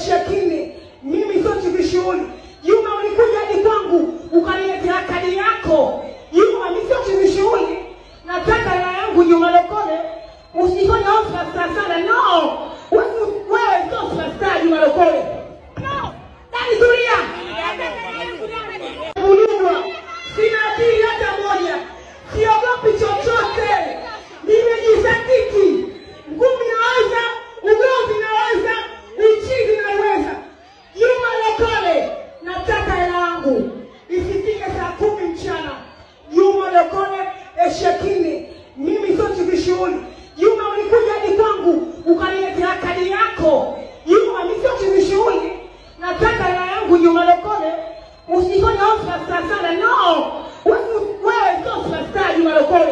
Eshekini, mimi sio chivishughuli. Juma ulikuja hadi kwangu ukaniletea kadi yako. Juma mimi sio chivishughuli. Nataka hela yangu Juma Lokole. Usifanye offer sana. No. Wewe sio superstar Juma Lokole. No. Dani tulia. Sina akili hata moja. Siogopi chochote. Nimejisatiti. Ngumi naweza, ugomvi naweza, uchizi naweza. Juma Lokole, nataka hela yangu. Isifike saa 10 mchana. Juma Lokole, Eshekini, mimi sio chivishughuli. Juma ulikuja hadi kwangu ukaniletea kadi yako. Juma mimi sio chivishughuli. Nataka hela yangu Juma Lokole. Usifanye offer sana. No. Wewe sio superstar Juma Lokole.